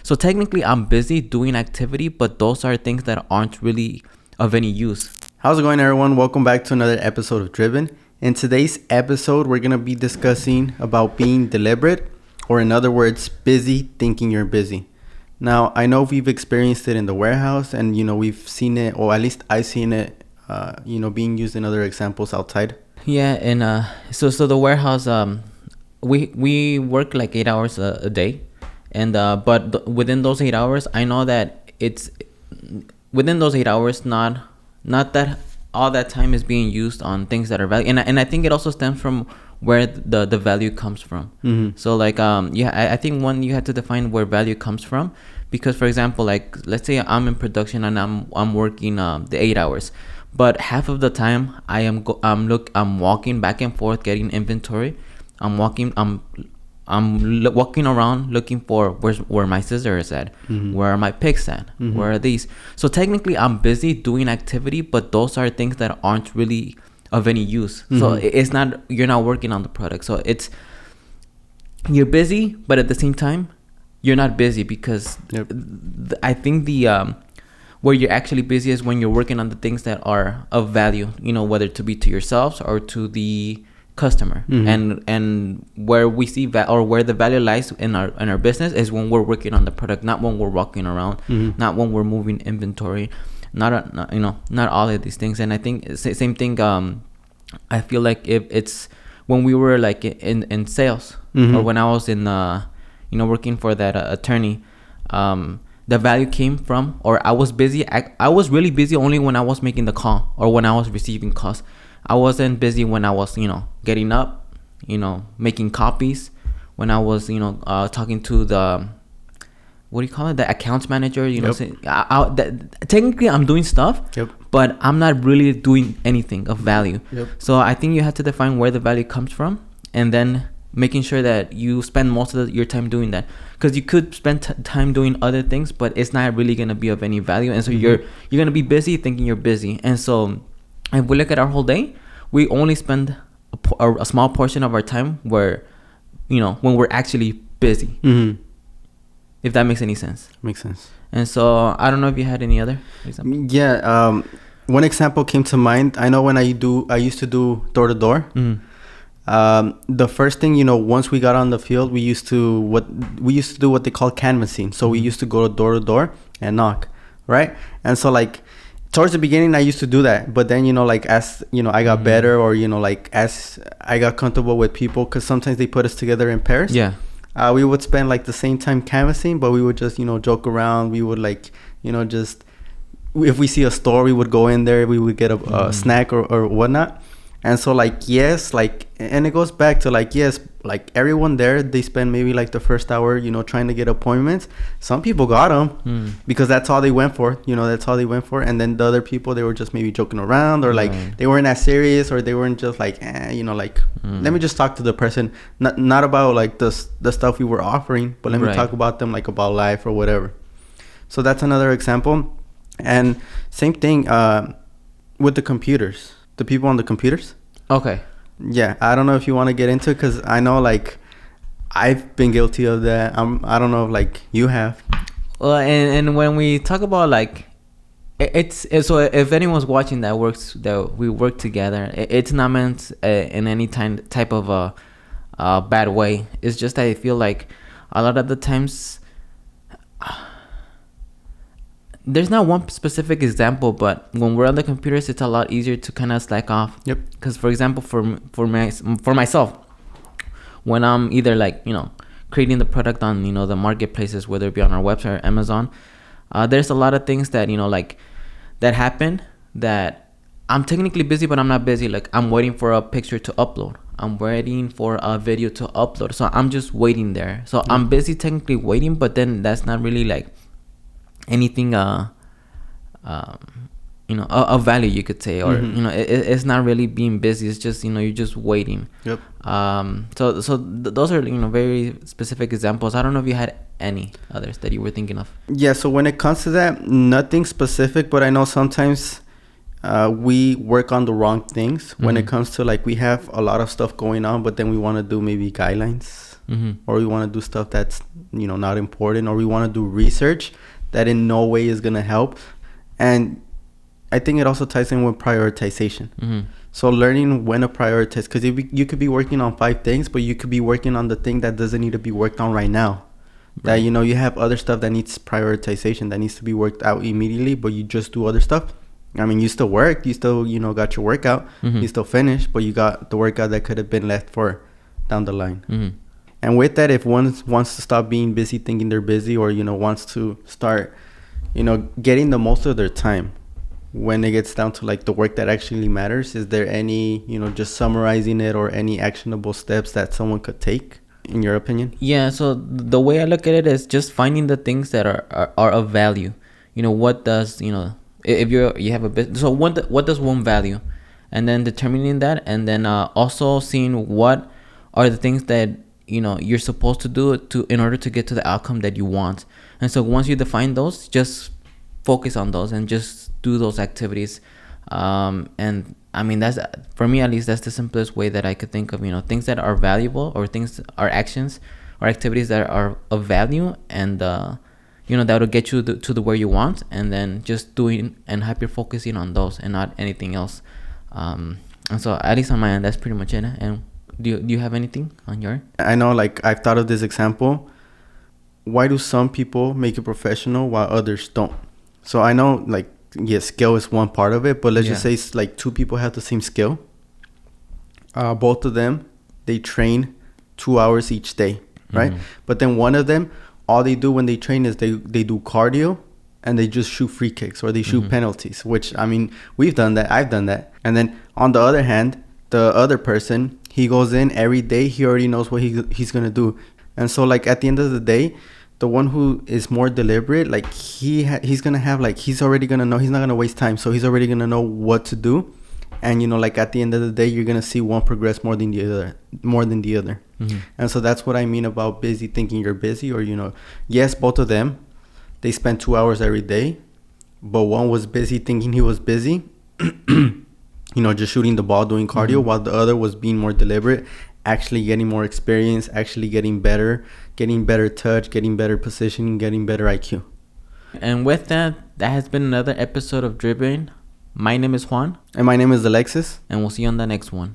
So technically I'm busy doing activity, but those are things that aren't really of any use. How's it going, everyone? Welcome back to another episode of Driven. In today's episode, we're going to be discussing about being deliberate, or in other words, busy thinking you're busy. Now, I know we've experienced it in the warehouse, and we've seen it, or at least I've seen it, being used in other examples outside. Yeah, and so the warehouse, we work like 8 hours a day, and within those 8 hours, I know that it's within those 8 hours, not that all that time is being used on things that are value, and I think it also stems from where the value comes from. Mm-hmm. So like I think one, you have to define where value comes from, because for example, like let's say I'm in production and I'm working the 8 hours, but half of the time I'm walking back and forth getting inventory. I'm walking around looking for where my scissor is at, Mm-hmm. where are my picks at, Mm-hmm. where are these. So technically I'm busy doing activity, but those are things that aren't really of any use. Mm-hmm. So it's not, you're not working on the product. So you're busy, but at the same time you're not busy, because Yep. I think where you're actually busy is when you're working on the things that are of value, whether to be to yourselves or to the customer. Mm-hmm. And where we see or where the value lies in our business is when we're working on the product, not when we're walking around, Mm-hmm. not when we're moving inventory, not all of these things. And I think same thing. I feel like if it's when we were like in sales, Mm-hmm. or when I was in working for that attorney, the value came from, or I was busy. I was really busy only when I was making the call or when I was receiving calls. I wasn't busy when I was, getting up, making copies, when I was, talking to the, what do you call it? The accounts manager, Yep. saying, technically I'm doing stuff, Yep. but I'm not really doing anything of value. Yep. So I think you have to define where the value comes from, and then making sure that you spend most of your time doing that, because you could spend time doing other things, but it's not really going to be of any value. And so Mm-hmm. you're going to be busy thinking you're busy. And so if we look at our whole day, we only spend a small portion of our time where, when we're actually busy, Mm-hmm. if that makes any sense. Makes sense. And so I don't know if you had any other example. Yeah. One example came to mind. I know when I used to do door to door. The first thing, once we got on the field, we used to do what they call canvassing. So we used to go to door and knock, right? And so like towards the beginning, I used to do that, but then as I got better, or as I got comfortable with people, because sometimes they put us together in pairs. Yeah. We would spend like the same time canvassing, but we would just joke around. We would just, if we see a store, we would go in there. We would get a snack or whatnot. And so and it goes back to yes, everyone there, they spend maybe the first hour trying to get appointments. Some people got them because that's all they went for. That's all they went for. And then the other people, they were just maybe joking around, or they weren't as serious, or they weren't just let me just talk to the person, not about the stuff we were offering, but let me talk about them, about life or whatever. So that's another example. And same thing with the computers. The people on the computers. Okay. Yeah, I don't know if you want to get into it, because I know I've been guilty of that. I don't know if you have. Well, and when we talk about it's so if anyone's watching that we work together, it's not meant in any type of a bad way. It's just that I feel like a lot of the times. There's not one specific example, but when we're on the computers, it's a lot easier to kind of slack off. Yep. Because, for example, for myself, when I'm either creating the product on the marketplaces, whether it be on our website or Amazon, there's a lot of things that that happen that I'm technically busy, but I'm not busy. I'm waiting for a picture to upload. I'm waiting for a video to upload. So I'm just waiting there. So I'm busy technically waiting, but then that's not really anything of value, you could say, or it's not really being busy. It's just you're just waiting. Yep. So those are very specific examples. I don't know if you had any others that you were thinking of. Yeah, so when it comes to that, nothing specific, but I know sometimes we work on the wrong things when it comes to we have a lot of stuff going on, but then we want to do maybe guidelines or we want to do stuff that's, not important, or we want to do research that in no way is going to help. And I think it also ties in with prioritization. So learning when to prioritize, because you could be working on 5 things, but you could be working on the thing that doesn't need to be worked on right now. That, you have other stuff that needs prioritization, that needs to be worked out immediately, but you just do other stuff. I mean, you still work, you still, got your workout, you still finished, but you got the workout that could have been left for down the line. And with that, if one wants to stop being busy thinking they're busy, or, wants to start, getting the most of their time when it gets down to like the work that actually matters, is there any, just summarizing it, or any actionable steps that someone could take, in your opinion? Yeah, so the way I look at it is just finding the things that are of value. What does, if you have a business, so what does one value, and then determining that, and then also seeing what are the things that you're supposed to do in order to get to the outcome that you want. And so once you define those, just focus on those and just do those activities. And I mean, that's, for me at least, that's the simplest way that I could think of, things that are valuable, or things are actions or activities that are of value, and that'll get you to the where you want, and then just doing and hyper focusing on those and not anything else. And so at least on my end, that's pretty much it. And do you have anything on your end? I know, like, I've thought of this example. Why do some people make it professional while others don't? So I know, like, yes, skill is one part of it, but let's just say it's like 2 people have the same skill. Both of them, they train 2 hours each day, right? But then one of them, all they do when they train is they do cardio, and they just shoot free kicks, or they shoot penalties, which, I mean, we've done that. I've done that. And then on the other hand, the other person, he goes in every day. He already knows what he's going to do. And so, like, at the end of the day, the one who is more deliberate, like, he's going to have, like, he's already going to know. He's not going to waste time. So he's already going to know what to do. And, like, at the end of the day, you're going to see one progress more than the other. And so that's what I mean about busy thinking you're busy, or, yes, both of them, they spend 2 hours every day, but one was busy thinking he was busy, just shooting the ball, doing cardio, while the other was being more deliberate, actually getting more experience, actually getting better touch, getting better positioning, getting better IQ. And with that has been another episode of Dribbling. My name is Juan. And my name is Alexis. And we'll see you on the next one.